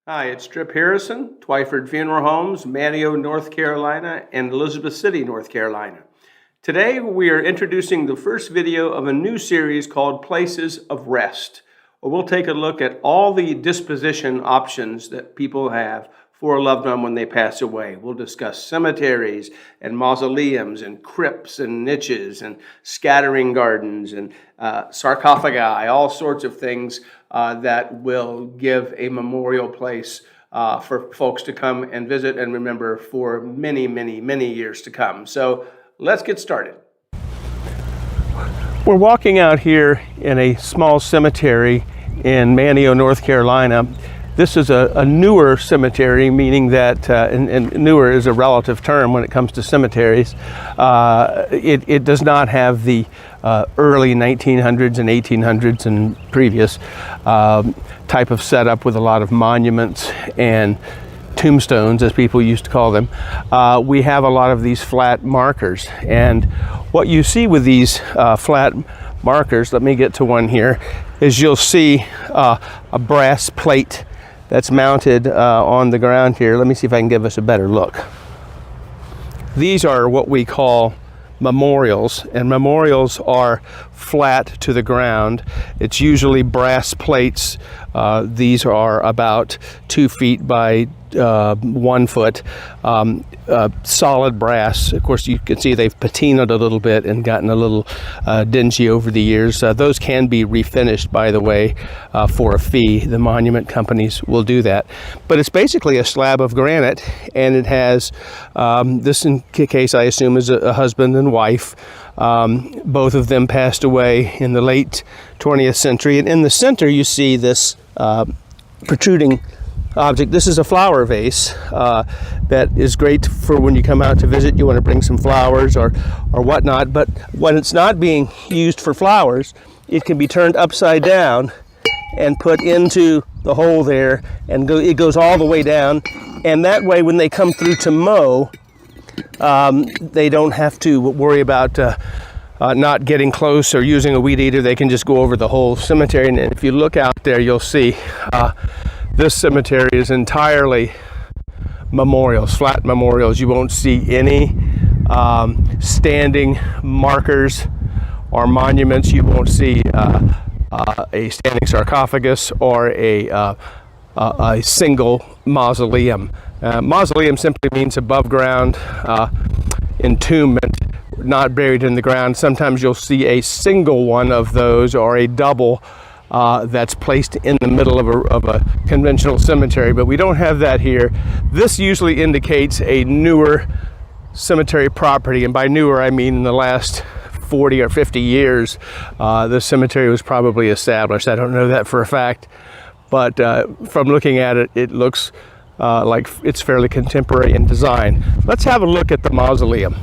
Hi, it's Tripp Harrison, Twiford Funeral Homes, Manteo, North Carolina, and Elizabeth City, North Carolina. Today, we are introducing the first video of a new series called Places of Rest, where we'll take a look at all the disposition options that people have for a loved one when they pass away. We'll discuss cemeteries and mausoleums and crypts and niches and scattering gardens and sarcophagi, all sorts of things that will give a memorial place for folks to come and visit and remember for many, many, many years to come. So let's get started. We're walking out here in a small cemetery in Manteo, North Carolina. This is a newer cemetery, meaning that, and newer is a relative term when it comes to cemeteries. It does not have the early 1900s and 1800s and previous type of setup with a lot of monuments and tombstones, as people used to call them. We have a lot of these flat markers. And what you see with these flat markers, let me get to one here, is you'll see a brass plate that's mounted on the ground here. Let me see if I can give us a better look. These are what we call memorials, and memorials are flat to the ground. It's usually brass plates. These are about 2 feet by 1 foot, solid brass. Of course, you can see they've patinaed a little bit and gotten a little dingy over the years. Those can be refinished, by the way, for a fee. The monument companies will do that. But it's basically a slab of granite, and it has, this in case I assume is a husband and wife. Both of them passed away in the late 20th century. And in the center, you see this protruding object. This is a flower vase that is great for when you come out to visit. You want to bring some flowers or whatnot. But when it's not being used for flowers, it can be turned upside down and put into the hole there, and it goes all the way down. And that way, when they come through to mow, they don't have to worry about not getting close or using a weed eater. They can just go over the whole cemetery. And if you look out there, you'll see this cemetery is entirely memorials, flat memorials. You won't see any standing markers or monuments. You won't see a standing sarcophagus or a single mausoleum. Mausoleum simply means above ground entombment, not buried in the ground. Sometimes you'll see a single one of those or a double that's placed in the middle of a conventional cemetery, but we don't have that here. This usually indicates a newer cemetery property, and by newer I mean in the last 40 or 50 years the cemetery was probably established. I don't know that for a fact, but from looking at it, it looks like it's fairly contemporary in design. Let's have a look at the mausoleum.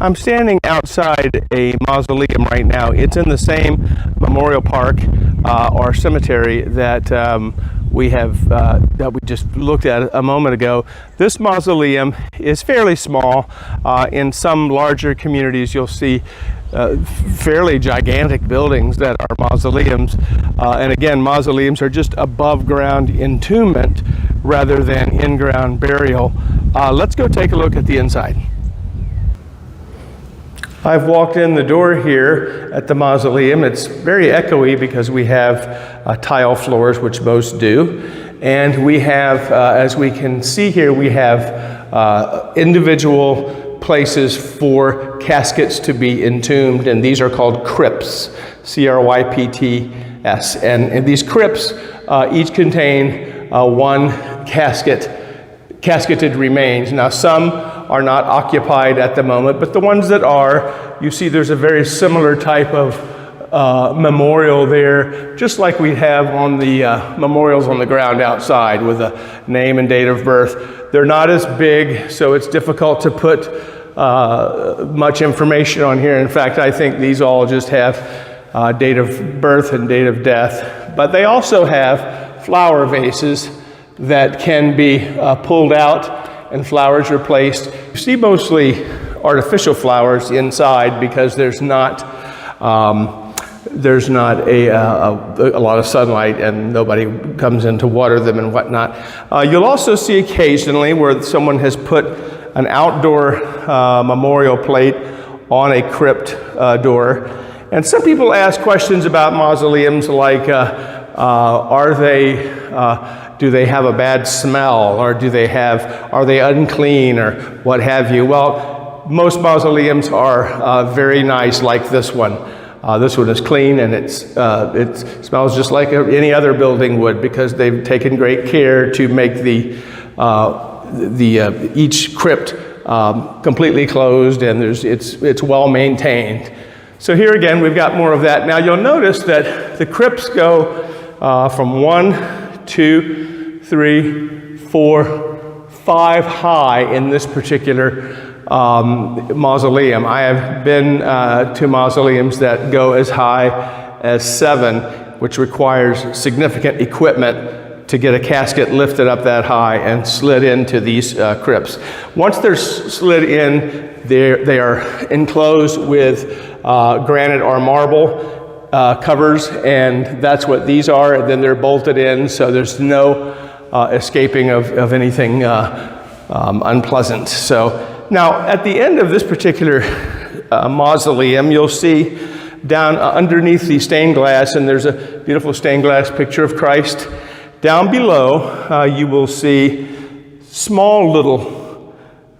I'm standing outside a mausoleum right now. It's in the same memorial park or cemetery that we just looked at a moment ago. This mausoleum is fairly small. In some larger communities, you'll see fairly gigantic buildings that are mausoleums. And again, mausoleums are just above ground entombment rather than in-ground burial. Let's go take a look at the inside. I've walked in the door here at the mausoleum. It's very echoey because we have tile floors, which most do. And we have, as we can see here, we have individual places for caskets to be entombed, and these are called crypts, C-R-Y-P-T-S. And these crypts each contain one casketed remains. Now, some are not occupied at the moment, but the ones that are, you see there's a very similar type of memorial there, just like we have on the memorials on the ground outside with a name and date of birth. They're not as big, so it's difficult to put much information on here. In fact, I think these all just have date of birth and date of death, but they also have flower vases that can be pulled out and flowers replaced. You see mostly artificial flowers inside because there's not there's not a lot of sunlight and nobody comes in to water them and whatnot. You'll also see occasionally where someone has put an outdoor memorial plate on a crypt door. And some people ask questions about mausoleums like, do they have a bad smell, or are they unclean, or what have you? Well, most mausoleums are very nice, like this one. This one is clean, and it smells just like any other building would, because they've taken great care to make each crypt completely closed, and it's well maintained. So here again, we've got more of that. Now you'll notice that the crypts go from 1, 2, 3, 4, 5 high in this particular mausoleum. I have been to mausoleums that go as high as 7, which requires significant equipment to get a casket lifted up that high and slid into these crypts. Once they're slid in, they are enclosed with granite or marble covers, and that's what these are. And then they're bolted in, so there's no escaping of anything unpleasant. So now at the end of this particular mausoleum, you'll see down underneath the stained glass, and there's a beautiful stained glass picture of Christ. Down below, you will see small little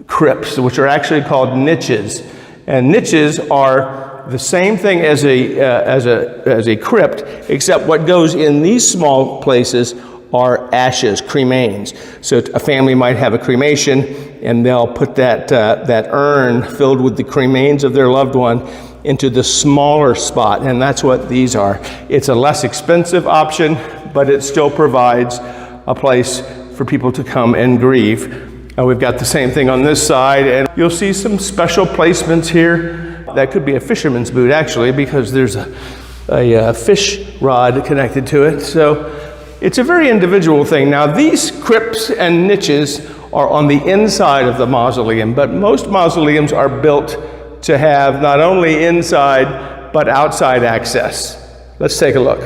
crypts, which are actually called niches. And niches are the same thing as a crypt, except what goes in these small places are ashes, cremains. So a family might have a cremation, and they'll put that urn filled with the cremains of their loved one into the smaller spot, and that's what these are. It's a less expensive option, but it still provides a place for people to come and grieve. We've got the same thing on this side, and you'll see some special placements here. That could be a fisherman's boot, actually, because there's a fish rod connected to it. So it's a very individual thing. Now, these crypts and niches are on the inside of the mausoleum, but most mausoleums are built to have not only inside, but outside access. Let's take a look.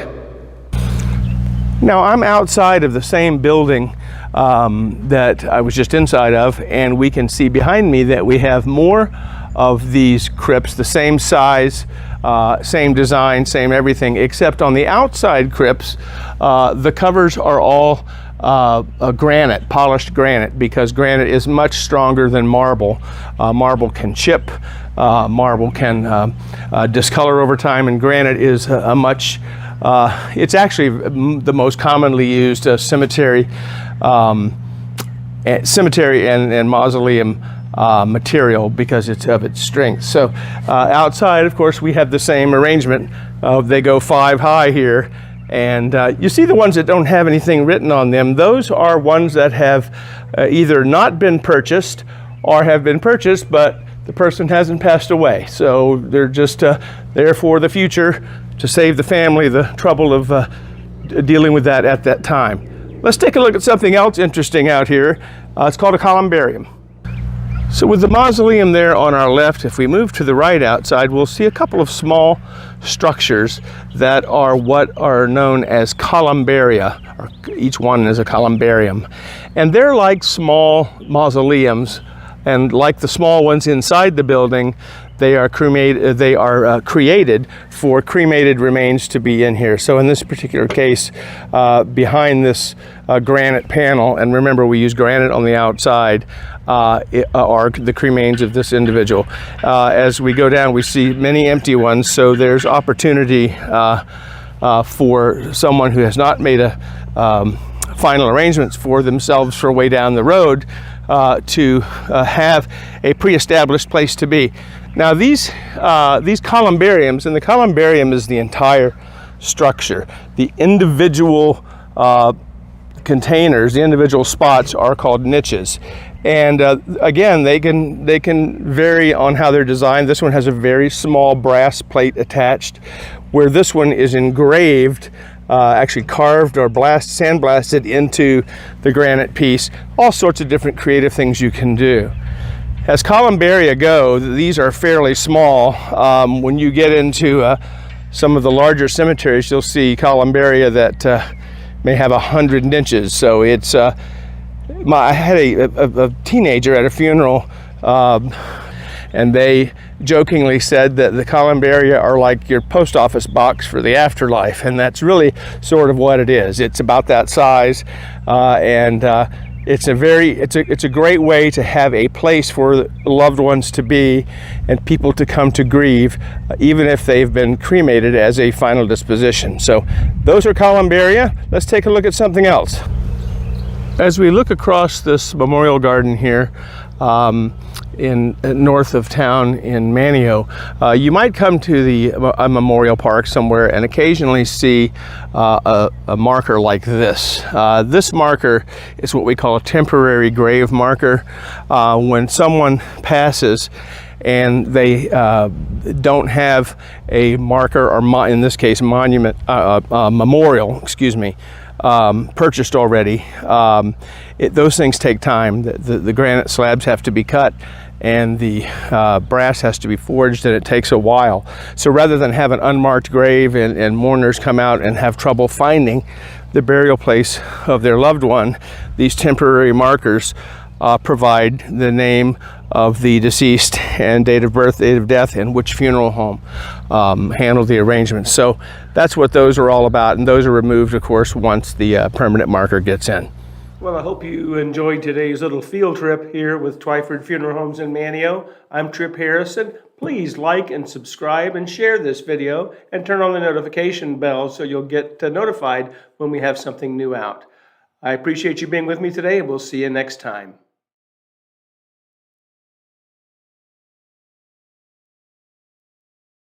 Now, I'm outside of the same building that I was just inside of, and we can see behind me that we have more of these crypts, the same size, same design, same everything, except on the outside crypts, the covers are all granite, polished granite, because granite is much stronger than marble. Marble can chip, marble can discolor over time, and granite is it's actually the most commonly used cemetery and mausoleum material because it's of its strength. So outside, of course, we have the same arrangement. They go 5 high here, and you see the ones that don't have anything written on them. Those are ones that have either not been purchased or have been purchased, but the person hasn't passed away. So they're just there for the future to save the family the trouble of dealing with that at that time. Let's take a look at something else interesting out here. It's called a columbarium. So with the mausoleum there on our left, if we move to the right outside, we'll see a couple of small structures that are what are known as columbaria, or each one is a columbarium. And they're like small mausoleums, and like the small ones inside the building, they are created for cremated remains to be in here. So in this particular case, behind this granite panel, and remember we use granite on the outside, are the cremains of this individual. As we go down, we see many empty ones, so there's opportunity for someone who has not made final arrangements for themselves for way down the road to have a pre-established place to be. Now these columbariums, and the columbarium is the entire structure. The individual containers, the individual spots are called niches. And again, they can vary on how they're designed. This one has a very small brass plate attached, where this one is engraved, actually carved or sandblasted into the granite piece. All sorts of different creative things you can do. As columbaria go, these are fairly small. When you get into some of the larger cemeteries, you'll see columbaria that may have 100 niches. So it's, I had a teenager at a funeral, and they jokingly said that the columbaria are like your post office box for the afterlife, and that's really sort of what it is. It's about that size, and it's a great way to have a place for loved ones to be and people to come to grieve, even if they've been cremated as a final disposition. So those are columbaria. Let's take a look at something else. As we look across this memorial garden here, in north of town in Manteo, you might come to a memorial park somewhere and occasionally see a marker like this. This marker is what we call a temporary grave marker. When someone passes and they don't have a marker, or in this case monument, memorial, excuse me, purchased already, those things take time. The granite slabs have to be cut and the brass has to be forged, and it takes a while. So rather than have an unmarked grave and mourners come out and have trouble finding the burial place of their loved one, these temporary markers provide the name of the deceased and date of birth, date of death, and which funeral home handled the arrangements. So that's what those are all about, and those are removed, of course, once the permanent marker gets in. Well, I hope you enjoyed today's little field trip here with Twiford Funeral Homes in Manteo. I'm Tripp Harrison. Please like and subscribe and share this video and turn on the notification bell so you'll get notified when we have something new out. I appreciate you being with me today, and we'll see you next time.